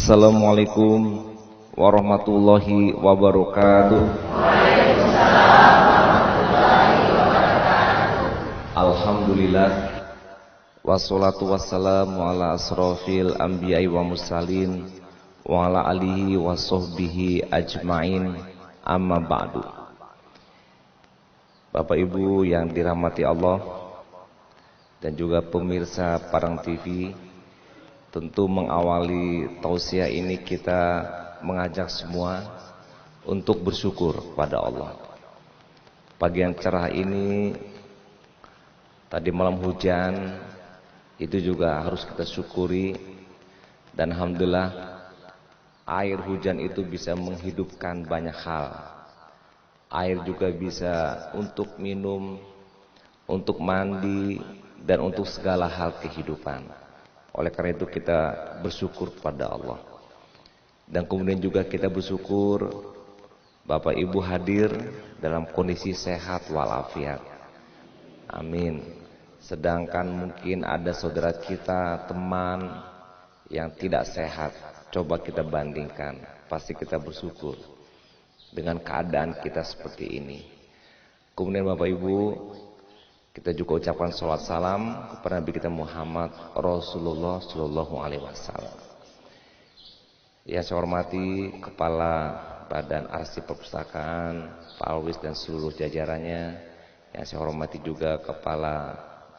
Assalamualaikum warahmatullahi wabarakatuh. Alhamdulillah, wassalatu wassalamu ala asrofil anbiya'i wa mursalin wa ala alihi wa sahbihi ajma'in, amma ba'du. Bapak Ibu yang dirahmati Allah dan juga pemirsa Parang TV, tentu mengawali tausiah ini kita mengajak semua untuk bersyukur pada Allah. Pagi yang cerah ini, tadi malam hujan, itu juga harus kita syukuri. Dan alhamdulillah, air hujan itu bisa menghidupkan banyak hal. Air juga bisa untuk minum, untuk mandi, dan untuk segala hal kehidupan. Oleh karena itu kita bersyukur kepada Allah. Dan kemudian juga kita bersyukur Bapak Ibu hadir dalam kondisi sehat walafiat. Amin. Sedangkan mungkin ada saudara kita, teman yang tidak sehat. Coba kita bandingkan, pasti kita bersyukur dengan keadaan kita seperti ini. Kemudian Bapak Ibu, kita juga ucapkan salawat salam kepada Nabi kita Muhammad Rasulullah Sallallahu Alaihi Wasallam. Yang saya hormati Kepala Badan Arsip Perpustakaan, Pak Alwis dan seluruh jajarannya. Yang saya hormati juga Kepala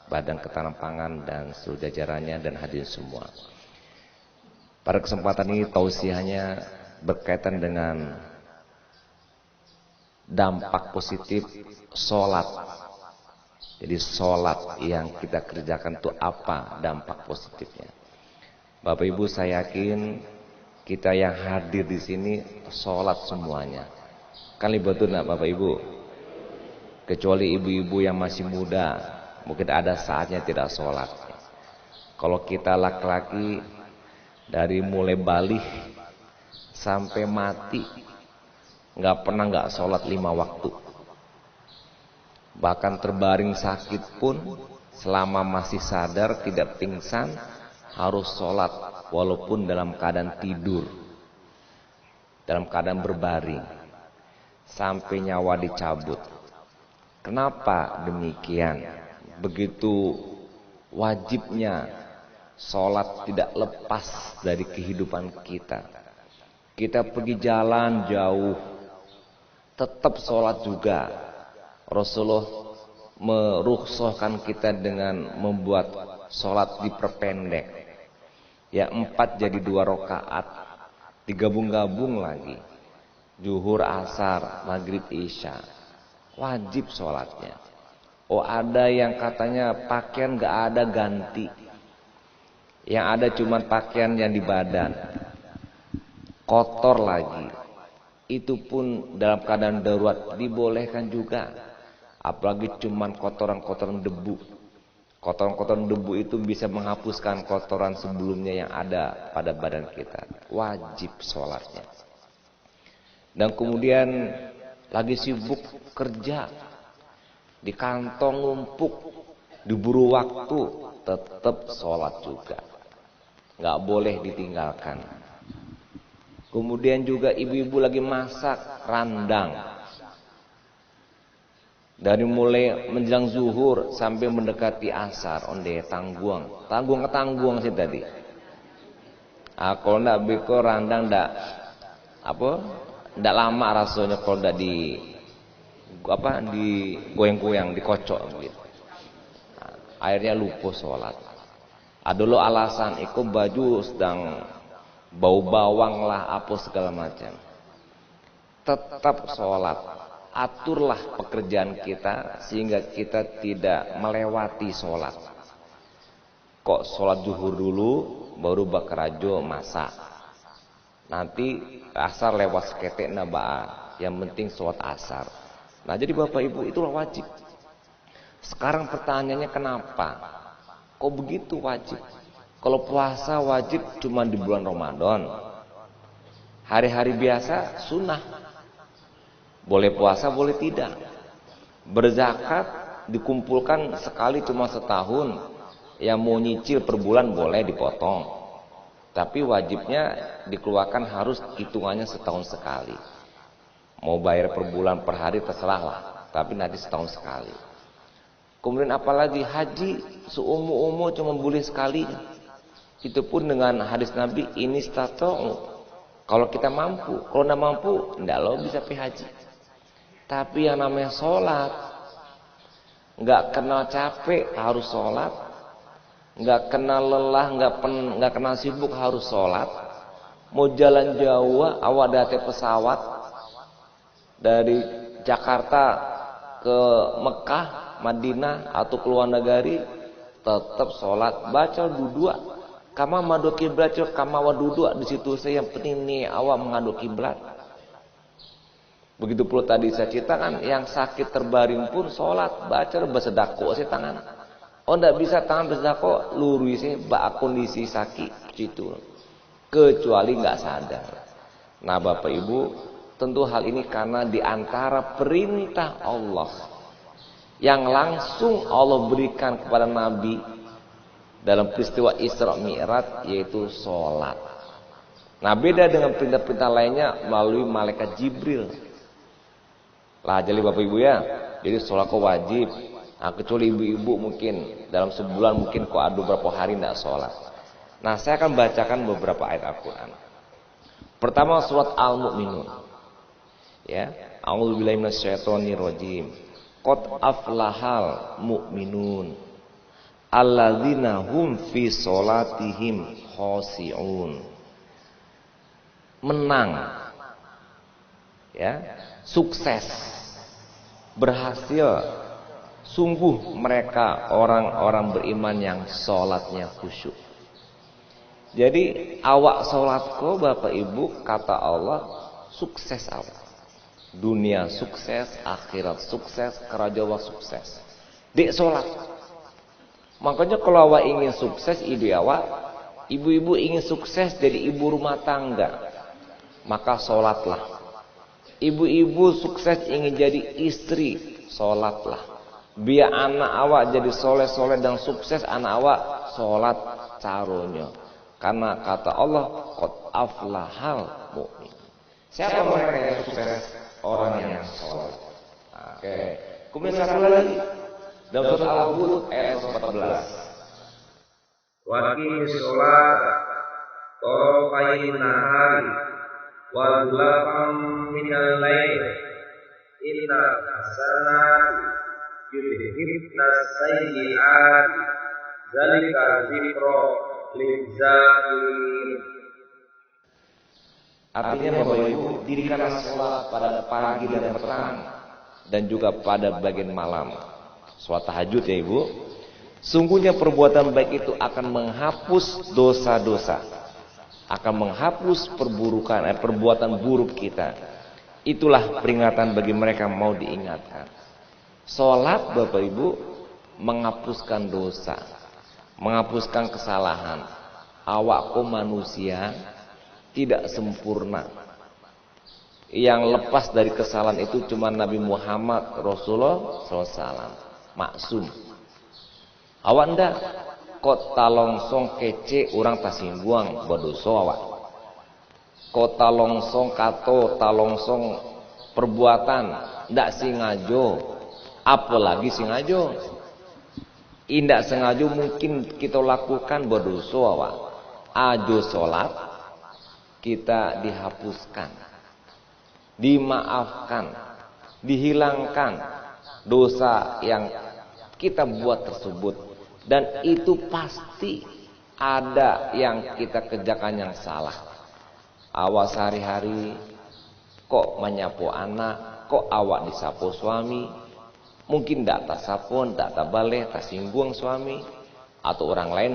Badan Ketahanan Pangan dan seluruh jajarannya dan hadirin semua. Pada kesempatan ini tausiahnya berkaitan dengan dampak positif sholat. Jadi sholat yang kita kerjakan itu apa dampak positifnya? Bapak Ibu, saya yakin kita yang hadir di sini sholat semuanya. Kan betul nggak Bapak Ibu? Kecuali ibu-ibu yang masih muda, mungkin ada saatnya tidak sholat. Kalau kita laki-laki dari mulai balik sampai mati, nggak pernah nggak sholat 5 waktu. Bahkan terbaring sakit pun selama masih sadar, tidak pingsan, harus sholat walaupun dalam keadaan tidur, dalam keadaan berbaring, sampai nyawa dicabut. Kenapa demikian? Begitu wajibnya sholat tidak lepas dari kehidupan kita. Kita pergi jalan jauh, tetap sholat juga. Rasulullah merukhsahkan kita dengan membuat sholat diperpendek. Ya 4 jadi 2 rakaat, digabung-gabung lagi. Zuhur, asar, maghrib, isya. Wajib sholatnya. Oh, ada yang katanya pakaian gak ada ganti. Yang ada cuma pakaian yang di badan. Kotor lagi. Itu pun dalam keadaan darurat dibolehkan juga. Apalagi cuman kotoran-kotoran debu. Kotoran-kotoran debu itu bisa menghapuskan kotoran sebelumnya yang ada pada badan kita. Wajib sholatnya. Dan kemudian lagi sibuk kerja, di kantong numpuk, diburu waktu, tetap sholat juga. Nggak boleh ditinggalkan. Kemudian juga ibu-ibu lagi masak randang. Dari mulai menjelang zuhur sampai mendekati asar, onde tangguang ke tangguang sih tadi. Kalau ndak beko randang ndak lama rasanya kalau ndak di goyang-goyang, dikocok gitu. Akhirnya lupa sholat. Ada lo alasan, ikut baju sedang bau bawang lah, apa segala macam. Tetap sholat. Aturlah pekerjaan kita sehingga kita tidak melewati sholat. Kok sholat zuhur dulu baru bakarajo masak, nanti asar lewat seketek nabaa, yang penting sholat asar. Nah jadi Bapak Ibu, itulah wajib. Sekarang pertanyaannya kenapa kok begitu wajib? Kalau puasa wajib cuma di bulan Ramadan, hari-hari biasa sunnah. Boleh puasa, boleh tidak. Berzakat dikumpulkan sekali cuma setahun. Yang mau nyicil per bulan boleh dipotong. Tapi wajibnya dikeluarkan harus hitungannya setahun sekali. Mau bayar per bulan per hari terserah lah, tapi nanti setahun sekali. Kemudian apalagi haji seumur-umur cuma boleh sekali. Itu pun dengan hadis Nabi ini stata'u. Kalau kita mampu, kalau tidak mampu, tidak lo bisa pergi haji. Tapi yang namanya sholat, nggak kenal capek harus sholat, nggak kenal lelah, nggak kenal sibuk harus sholat. Mau jalan jauh, awak dati pesawat dari Jakarta ke Mekah, Madinah atau ke luar negeri, tetap sholat, baca dua. Kama madu kiblat, kama wadudua di situ saya yang penting nih awak mengadu kiblat. Begitu pula tadi saya ceritakan yang sakit terbaring pun sholat, baca bersedekah saya tangan. Oh tidak bisa tangan bersedekah, lurus saya bak kondisi sakit situ. Kecuali nggak sadar. Nah Bapak Ibu, tentu hal ini karena diantara perintah Allah yang langsung Allah berikan kepada Nabi dalam peristiwa Isra Mi'raj, yaitu sholat. Nah beda dengan perintah-perintah lainnya melalui malaikat Jibril. Lah jadi Bapak Ibu ya, jadi sholat kok wajib. Nah, kecuali ibu-ibu mungkin dalam sebulan mungkin kok ada beberapa hari tidak sholat. Nah saya akan bacakan beberapa ayat Al-Quran. Pertama surat Al-Mu'minun. Ya, A'udzubillahi minasyaitonirrajim. Qad aflahal mu'minun alladzina hum fi sholatihim khoshi'un. Menang, ya, sukses, berhasil, sungguh mereka orang-orang beriman yang sholatnya khusyuk. Jadi awak sholatku Bapak Ibu, kata Allah, sukses awak. Dunia sukses, akhirat sukses, kerajaan sukses. Dek sholat. Makanya kalau awak ingin sukses ide awak, ibu-ibu ingin sukses jadi ibu rumah tangga, maka sholatlah. Ibu-ibu sukses ingin jadi istri, sholatlah. Biar anak awak jadi soleh-soleh dan sukses, anak awak sholat caronya. Karena kata Allah, qad aflahal mu'min. Siapa mereka yang sukses? Orang yang sholat. Oke. Kemudian satu lagi. Dalam surat Al-Hud ayat 14. Wa qimis sholata tarafayn nahari wa zulfan minal lail inna hasanati yudhibna sayyi'ati dzalika dzikra lil-zakirin. Artinya Bapak Ibu, dirikanlah sholat pada pagi dan petang dan juga pada bagian malam. Sholat tahajud ya Ibu. Sungguhnya perbuatan baik itu akan menghapus dosa-dosa, akan menghapus perbuatan buruk kita. Itulah peringatan bagi mereka yang mau diingatkan. Sholat Bapak Ibu menghapuskan dosa, menghapuskan kesalahan. Awakku manusia tidak sempurna. Yang lepas dari kesalahan itu cuma Nabi Muhammad Rasulullah SAW. Maksum. Awak ndak kota longsong kece orang tasingguang berdosa awak. Kota longsong kato talongsong perbuatan ndak sengaja, apalagi sengaja. Indak sengaja mungkin kita lakukan berdosa awak. Ajo sholat kita dihapuskan, dimaafkan, dihilangkan dosa yang kita buat tersebut. Dan itu pasti ada yang kita kerjakan yang salah. Awak sehari-hari kok menyapu anak, kok awak disapu suami, mungkin tidak tersapu, tidak terbalik, tersinggung suami, atau orang lain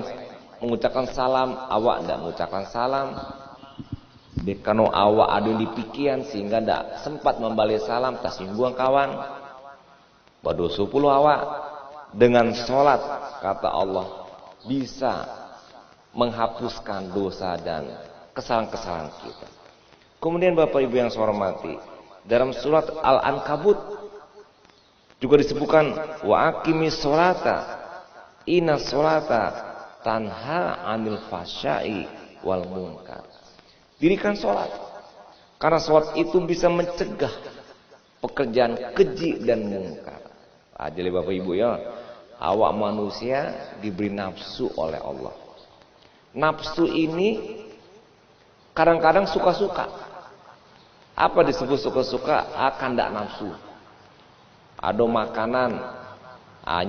mengucapkan salam, awak tidak mengucapkan salam. Karena awak ada di pikiran sehingga tidak sempat membalik salam, tersinggung kawan. Berdosa puluh awak. Dengan sholat kata Allah bisa menghapuskan dosa dan kesalahan-kesalahan kita. Kemudian Bapak Ibu yang saya hormati, dalam surat Al-Ankabut juga disebutkan wa aqimis sholata inna sholata tanha 'anil fahsya'i wal munkar. Dirikan sholat. Karena sholat itu bisa mencegah pekerjaan keji dan munkar. Jadi Bapak Ibu ya, awak manusia diberi nafsu oleh Allah. Nafsu ini kadang-kadang suka-suka. Apa disebut suka-suka? Akan tidak nafsu. Ada makanan,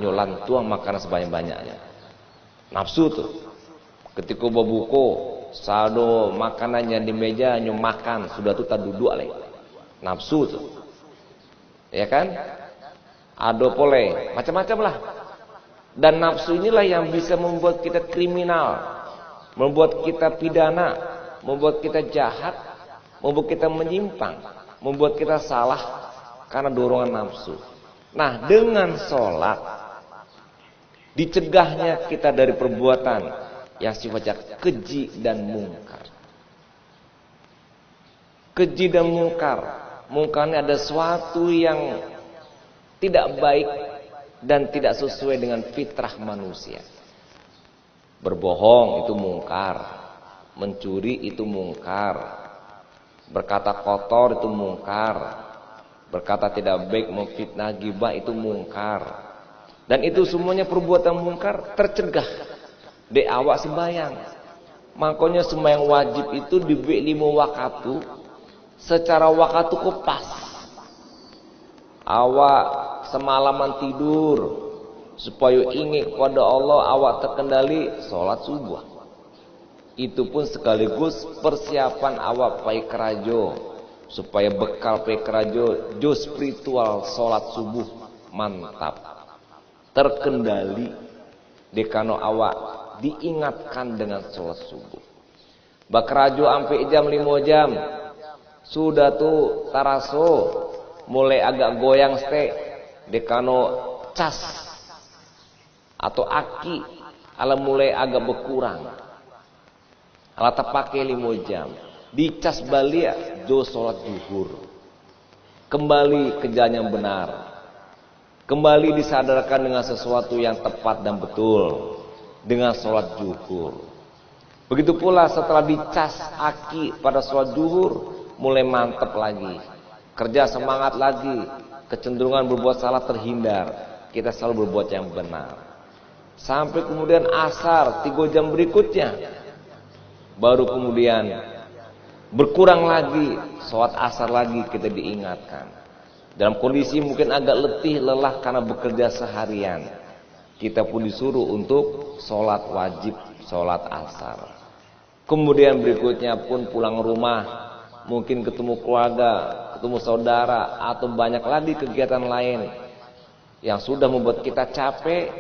nyolan tuang makanan sebanyak-banyaknya. Nafsu tuh. Ketika berbuka, sado makanannya di meja nyum makan, sudah tuh tak duduk lagi. Nafsu tuh. Ya kan? Ada pole, macam-macam lah. Dan nafsu inilah yang bisa membuat kita kriminal, membuat kita pidana, membuat kita jahat, membuat kita menyimpang, membuat kita salah karena dorongan nafsu. Nah, dengan sholat dicegahnya kita dari perbuatan yang sifatnya keji dan mungkar. Keji dan mungkar, mungkarnya ada sesuatu yang tidak baik dan tidak sesuai dengan fitrah manusia. Berbohong itu mungkar, mencuri itu mungkar, berkata kotor itu mungkar, berkata tidak baik, memfitnah, ghibah itu mungkar. Dan itu semuanya perbuatan mungkar tercegah di awak sembahyang. Makanya sembahyang wajib itu diberi 5 waktu secara waktu pas. Awak semalaman tidur supaya ingat kepada Allah, awak terkendali sholat subuh. Itu pun sekaligus persiapan awak pai kerajo supaya bekal pai kerajo jo spiritual sholat subuh mantap terkendali dekano awak diingatkan dengan sholat subuh. Bakerajo sampai jam 5 jam sudah tuh taraso mulai agak goyang stek dekano cas atau aki ala mulai agak berkurang ala terpakai 5 jam dicas balik do sholat zuhur, kembali ke jalan yang benar, kembali disadarkan dengan sesuatu yang tepat dan betul dengan sholat zuhur. Begitu pula setelah dicas aki pada sholat zuhur mulai mantap lagi, kerja semangat lagi, kecenderungan berbuat salah terhindar, kita selalu berbuat yang benar. Sampai kemudian asar 3 jam berikutnya baru kemudian berkurang lagi, sholat asar lagi kita diingatkan. Dalam kondisi mungkin agak letih, lelah karena bekerja seharian, kita pun disuruh untuk sholat wajib, sholat asar. Kemudian berikutnya pun pulang rumah, mungkin ketemu keluarga, ketemu saudara, atau banyak lagi kegiatan lain yang sudah membuat kita capek,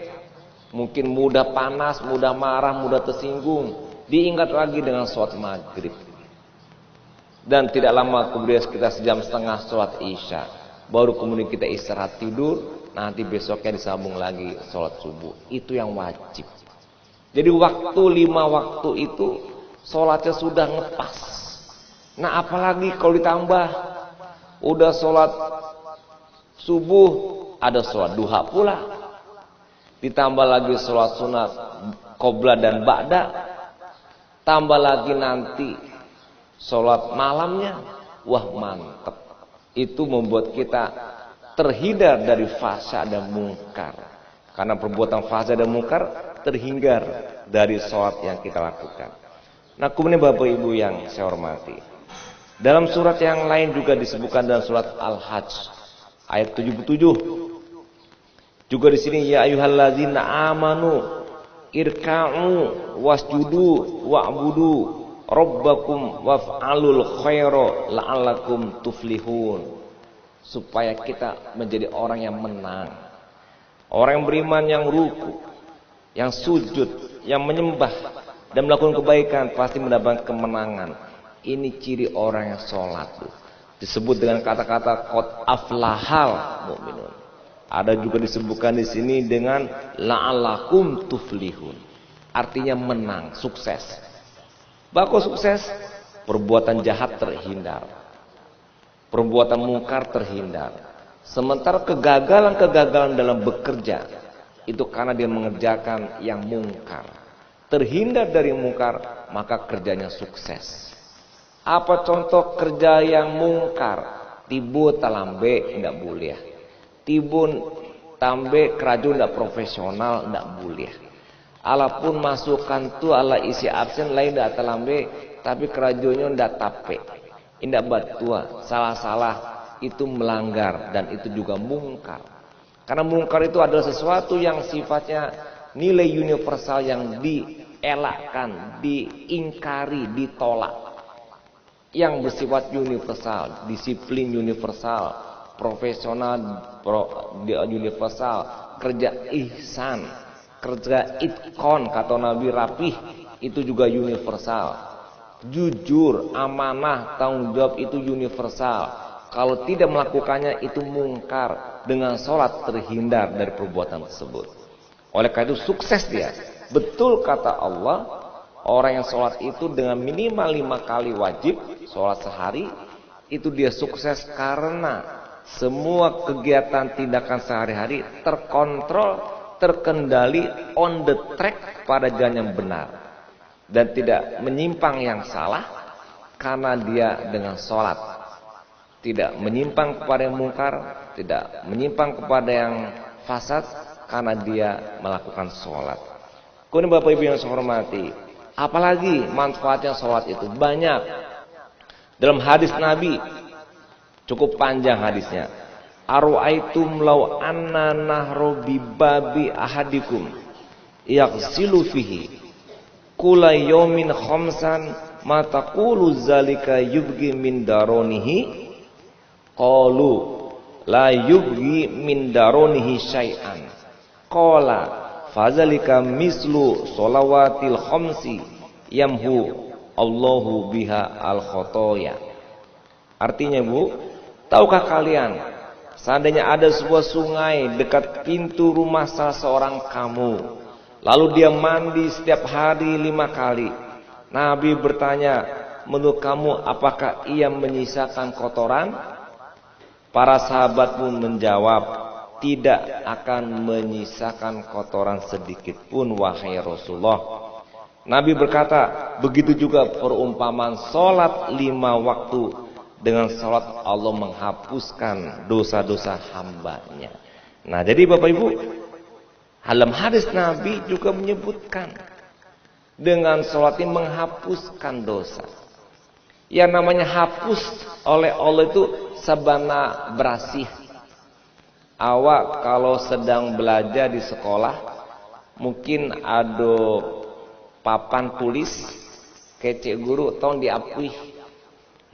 mungkin mudah panas, mudah marah, mudah tersinggung. Diingat lagi dengan sholat maghrib. Dan tidak lama kemudian sekitar 1,5 jam sholat isya. Baru kemudian kita istirahat tidur, nanti besoknya disambung lagi sholat subuh. Itu yang wajib. Jadi waktu 5 waktu itu sholatnya sudah ngepas. Nah apalagi kalau ditambah udah sholat subuh, ada sholat duha pula, ditambah lagi sholat sunat qobla dan ba'da, tambah lagi nanti sholat malamnya, wah mantap. Itu membuat kita terhindar dari fahsya dan mungkar. Karena perbuatan fahsya dan mungkar terhindar dari sholat yang kita lakukan. Nah kemudian Bapak Ibu yang saya hormati, dalam surat yang lain juga disebutkan dalam surat Al-Hajj ayat 77. Juga di sini ya ayyuhallazina amanu irka'u wasjudu wa'budu rabbakum waf'alul khaira la'allakum tuflihun. Supaya kita menjadi orang yang menang, orang yang beriman, yang ruku, yang sujud, yang menyembah dan melakukan kebaikan pasti mendapatkan kemenangan. Ini ciri orang yang sholat tuh. Disebut dengan kata-kata qad aflahal mu'minun. Ada juga disebutkan di sini dengan la'allakum tuflihun. Artinya menang, sukses. Bako sukses, perbuatan jahat terhindar, perbuatan mungkar terhindar. Sementara kegagalan dalam bekerja itu karena dia mengerjakan yang mungkar, terhindar dari mungkar, maka kerjanya sukses. Apa contoh kerja yang mungkar? Tibu talambe tidak boleh. Tibun tambe keraju tidak profesional tidak boleh. Alapun masukkan tu ala isi absen lain tidak talambe, tapi kerajunya tidak tape. Tidak batua, salah-salah itu melanggar dan itu juga mungkar. Karena mungkar itu adalah sesuatu yang sifatnya nilai universal yang dielakkan, diingkari, ditolak. Yang bersifat universal, disiplin universal, profesional universal, kerja ihsan, kerja itkon kata Nabi rapih itu juga universal. Jujur, amanah, tanggung jawab itu universal. Kalau tidak melakukannya itu mungkar. Dengan sholat terhindar dari perbuatan tersebut. Oleh karena itu sukses dia. Betul kata Allah, orang yang sholat itu dengan minimal 5 kali wajib sholat sehari, itu dia sukses karena semua kegiatan tindakan sehari-hari terkontrol, terkendali, on the track pada jalan yang benar dan tidak menyimpang yang salah karena dia dengan sholat tidak menyimpang kepada yang mungkar, tidak menyimpang kepada yang fasad karena dia melakukan sholat. Kemudian Bapak Ibu yang saya hormati, apalagi manfaatnya sholat itu banyak. Dalam hadis Nabi cukup panjang hadisnya. Aru'aitum law anna nahru bibabi ahadikum yaghsilu fihi kula yawmin khamsan ma taqulu zalika yubgi min daronihi qalu la yubgi min daronihi syai'an qala fazalika mislu sholawatil khamsi yamhu Allahu biha al-khotoya. Artinya Bu, tahukah kalian seandainya ada sebuah sungai dekat pintu rumah salah seorang kamu, lalu dia mandi setiap hari 5 kali. Nabi bertanya, menurut kamu apakah ia menyisakan kotoran? Para sahabat pun menjawab, tidak akan menyisakan kotoran sedikit pun wahai Rasulullah. Nabi berkata, begitu juga perumpamaan sholat 5 waktu. Dengan sholat Allah menghapuskan dosa-dosa hambanya. Nah jadi Bapak Ibu, dalam hadis Nabi juga menyebutkan dengan sholat ini menghapuskan dosa. Yang namanya hapus oleh Allah itu sabana berasih. Awak kalau sedang belajar di sekolah, mungkin ada papan tulis kecek guru tolong diapui,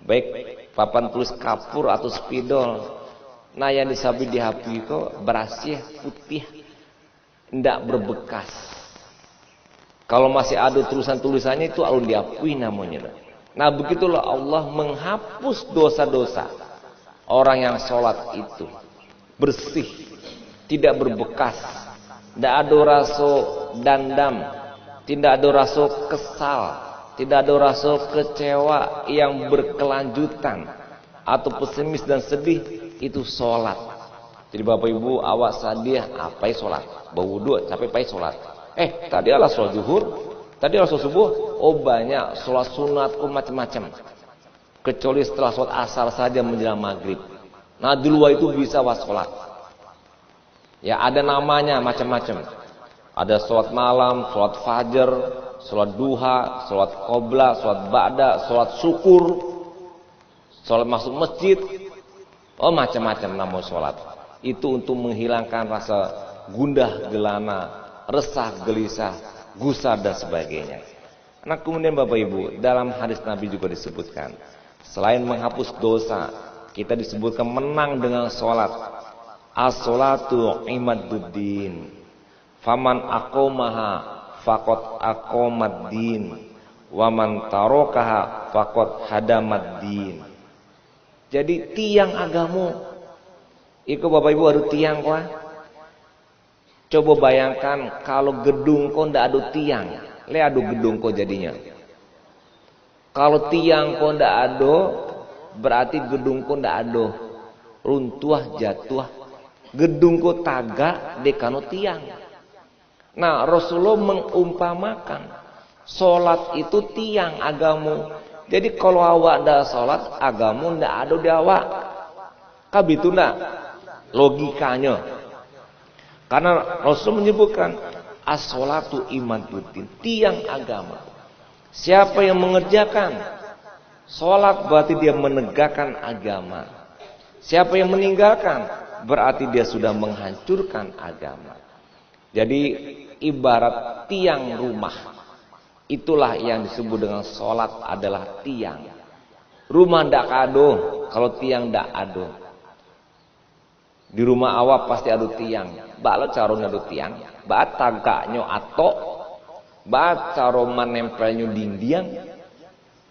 baik papan tulis kapur atau spidol. Nah yang disabi dihapui kok berasih putih, tidak berbekas. Kalau masih ada tulisan-tulisannya itu alun diapui namanya. Nah begitulah Allah menghapus dosa-dosa orang yang sholat itu bersih, tidak berbekas, tidak ada rasa dendam, tidak ada rasa kesal, tidak ada rasa kecewa yang berkelanjutan atau pesimis dan sedih. Itu sholat. Jadi Bapak Ibu awak sadih apa sholat, berwudu sampai pai sholat. Tadi adalah sholat zuhur, tadi adalah sholat subuh. Oh banyak sholat sunatku macam-macam. Kecuali setelah sholat asar saja menjelang maghrib. Nah di luar itu bisa sholat. Ya ada namanya macam-macam. Ada sholat malam, sholat fajar, sholat duha, sholat qobla, sholat ba'da, sholat syukur, sholat masuk masjid. Oh macam-macam nama sholat. Itu untuk menghilangkan rasa gundah gelana, resah gelisah, gusar dan sebagainya. Nah kemudian Bapak Ibu, dalam hadis Nabi juga disebutkan, selain menghapus dosa, kita disebutkan menang dengan sholat. As-sholatu imaduddin. Faman aqomaha faqad aqomaddin. Waman tarokaha faqad hadamaddin. Jadi tiang agamu. Iku Bapak Ibu ada tiang kok. Coba bayangkan kalau gedung kok ndak ada tiang. Le ada gedung kok jadinya. Kalau tiang kok ndak ada, berarti gedung kok ndak ada. Runtuh jatuh. Gedung kok tagak dekano tiang. Nah Rasulullah mengumpamakan Sholat itu tiang agamu. Jadi kalau awak ada sholat, agamu ndak ada di awak. Kabitu ndak logikanya. Karena Rasul menyebutkan as-sholatu imaduddin, tiang agama. Siapa yang mengerjakan sholat berarti dia menegakkan agama. Siapa yang meninggalkan berarti dia sudah menghancurkan agama. Jadi ibarat tiang rumah. Itulah yang disebut dengan sholat adalah tiang. Rumah ndak kado kalau tiang ndak ado. Di rumah awak pasti ada tiang. Balo caro ada tiang. Ba tagaknyo atok. Ba caro manempelnyo dinding.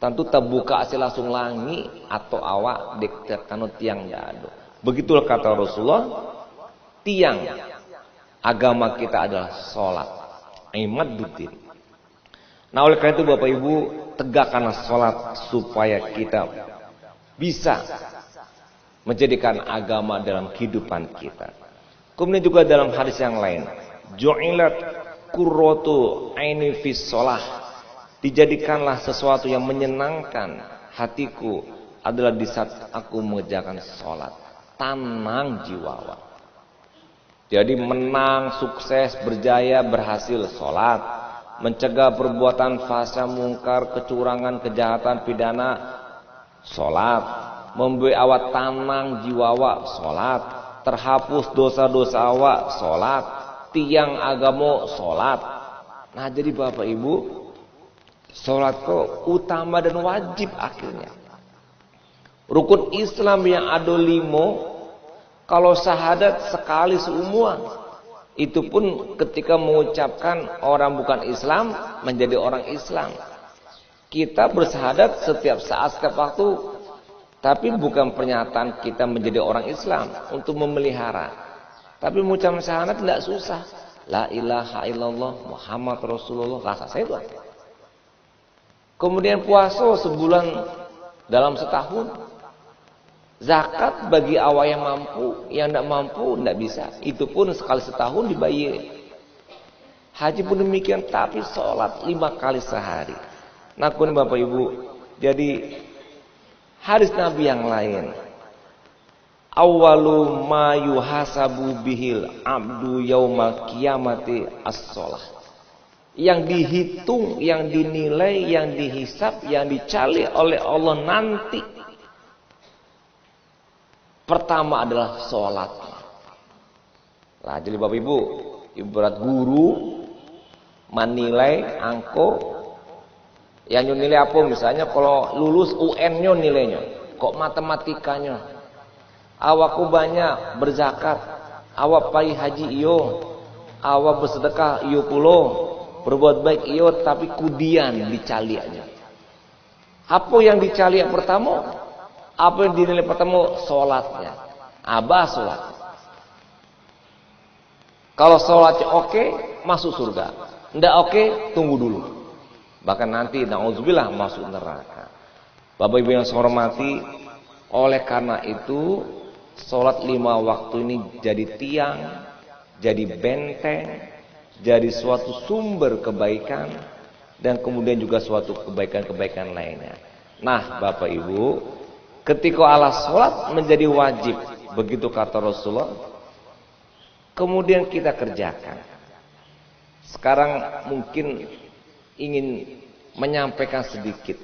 Tentu terbuka asih langsung langi atau awak dek kano tiang ndak ado. Begitulah kata Rasulullah. Tiang agama kita adalah sholat. Imaduddin. Nah oleh karena itu Bapak Ibu, tegakkanlah sholat supaya kita bisa menjadikan agama dalam kehidupan kita. Kemudian juga dalam hadis yang lain, ju'ilat qurratu aini fis shalah, dijadikanlah sesuatu yang menyenangkan hatiku adalah di saat aku mengerjakan sholat. Tenang jiwa. Jadi menang, sukses, berjaya, berhasil sholat. Mencegah perbuatan fasa, mungkar, kecurangan, kejahatan, pidana, sholat. Memberi awak tanang jiwa awak, sholat. Terhapus dosa-dosa awak, sholat. Tiang agama, sholat. Nah jadi Bapak Ibu, sholat kok utama dan wajib akhirnya. Rukun Islam yang ada 5, kalau syahadat sekali seumur. Itu pun ketika mengucapkan orang bukan Islam menjadi orang Islam. Kita bersyahadat setiap saat setiap waktu. Tapi bukan pernyataan kita menjadi orang Islam untuk memelihara. Tapi mengucapkan syahadat tidak susah. La ilaha illallah Muhammad Rasulullah. Rasa saya itu. Kemudian puasa sebulan dalam setahun. Zakat bagi awak yang mampu, yang tidak mampu tidak bisa. Itu pun sekali setahun dibayar. Haji pun demikian, tapi sholat 5 kali sehari. Nah, kemudian Bapak Ibu, jadi hadis Nabi yang lain. Awwalu ma yuhasabu bihil abdu yaumal qiyamati as-shalah. Yang dihitung, yang dinilai, yang dihisab, yang dicari oleh Allah nanti. Pertama adalah sholat. Nah, jadi Bapak Ibu, ibarat guru menilai angko yang nilai apa misalnya kalau lulus UN-nya nilainya, kok matematikanya. Awakku banyak berzakat, awak pai haji iyo, awak bersedekah iyo pulo, berbuat baik iyo, tapi kudian dicaliannya. Apa yang dicali yang pertama? Apa yang dinilai pertama? Sholatnya. Abah sholat. Kalau sholatnya oke, masuk surga. Tidak oke, tunggu dulu. Bahkan nanti na'udzubillah masuk neraka. Bapak Ibu yang saya hormati, oleh karena itu sholat 5 waktu ini jadi tiang, jadi benteng, jadi suatu sumber kebaikan, dan kemudian juga suatu kebaikan-kebaikan lainnya. Nah Bapak Ibu, ketika Allah sholat menjadi wajib, begitu kata Rasulullah, kemudian kita kerjakan. Sekarang mungkin ingin menyampaikan sedikit.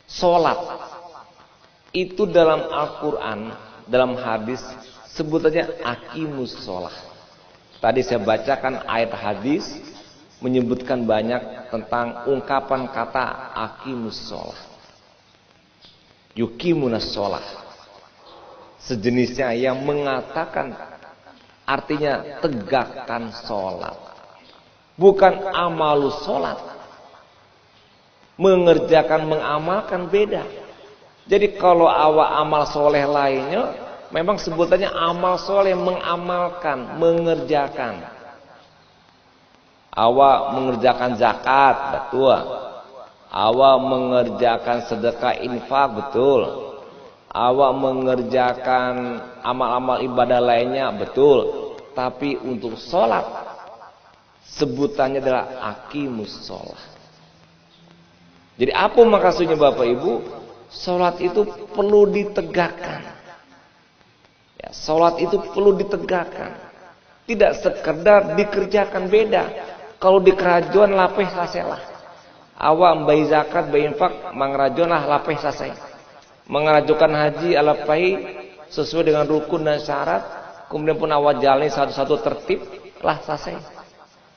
Sholat itu dalam Al-Quran, dalam hadis sebut saja aqimus sholah. Tadi saya bacakan ayat hadis menyebutkan banyak tentang ungkapan kata aqimus sholah. Yuqimunas sholah, sejenisnya yang mengatakan artinya tegakkan sholat, bukan amalus sholat. Mengerjakan, mengamalkan beda. Jadi kalau awak amal soleh lainnya, memang sebutannya amal soleh, mengamalkan, mengerjakan. Awak mengerjakan zakat, betul. Awak mengerjakan sedekah infak, betul. Awak mengerjakan amal-amal ibadah lainnya, betul. Tapi untuk sholat, Sebutannya adalah aqimus sholat. Jadi apa maksudnya Bapak Ibu? Sholat itu perlu ditegakkan. Ya, sholat itu perlu ditegakkan. Tidak sekedar dikerjakan, beda. Kalau di kerajaan lapeh saselah. Awam bayi zakat, bayi infak, mangerajon lah lapeh selesai. Mengerajukan haji alapai sesuai dengan rukun dan syarat. Kemudian pun awak jalani satu-satu tertib lah selesai.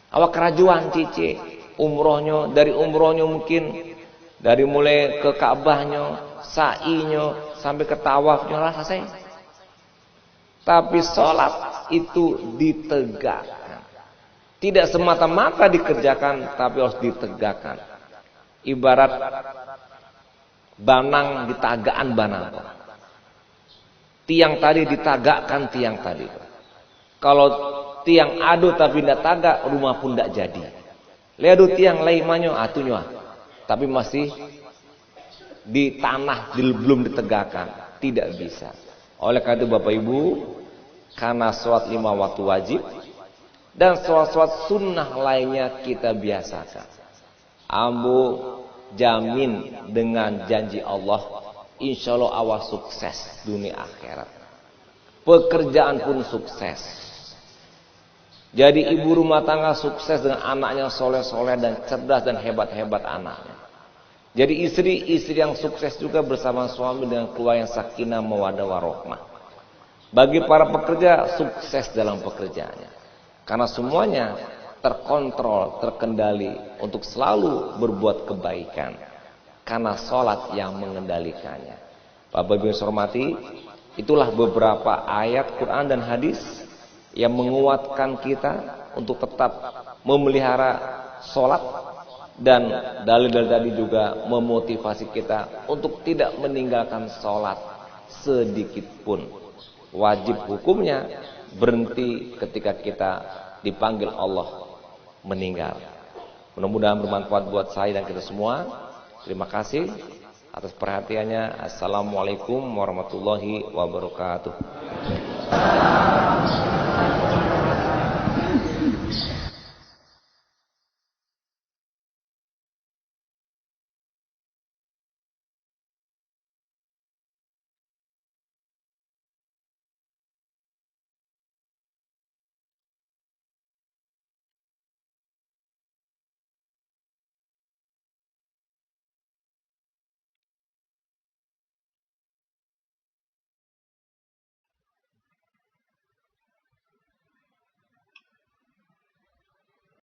Awak kerajuan cici umrohnya, dari umrohnya mungkin dari mulai ke Ka'bahnya, sa'inya sampai ke tawafnya lah selesai. Tapi sholat itu ditegakkan. Tidak semata-mata dikerjakan, tapi harus ditegakkan. Ibarat banang ditagaan banang. Tiang tadi ditagakkan tiang tadi. Kalau tiang adu tapi tidak tagak, rumah pun tidak jadi. Leadu tiang laimanyo atunya, tapi masih di tanah belum ditegakkan, tidak bisa. Oleh karena itu Bapak Ibu, karena sholat 5 waktu wajib dan sholat-sholat sunnah lainnya kita biasakan. Ambo jamin dengan janji Allah, insya Allah awak sukses dunia akhirat. Pekerjaan pun sukses. Jadi ibu rumah tangga sukses dengan anaknya soleh-soleh dan cerdas dan hebat-hebat anaknya. Jadi istri yang sukses juga bersama suami dengan keluarga yang sakinah mawaddah warahmah. Bagi para pekerja sukses dalam pekerjaannya. Karena semuanya terkontrol, terkendali untuk selalu berbuat kebaikan. Karena sholat yang mengendalikannya. Bapak Ibu yang saya hormati, itulah beberapa ayat Quran dan hadis yang menguatkan kita untuk tetap memelihara sholat. Dan dalil-dalil tadi juga memotivasi kita untuk tidak meninggalkan sholat sedikit pun. Wajib hukumnya berhenti ketika kita dipanggil Allah meninggal. Mudah-mudahan bermanfaat buat saya dan kita semua. Terima kasih atas perhatiannya. Assalamualaikum warahmatullahi wabarakatuh.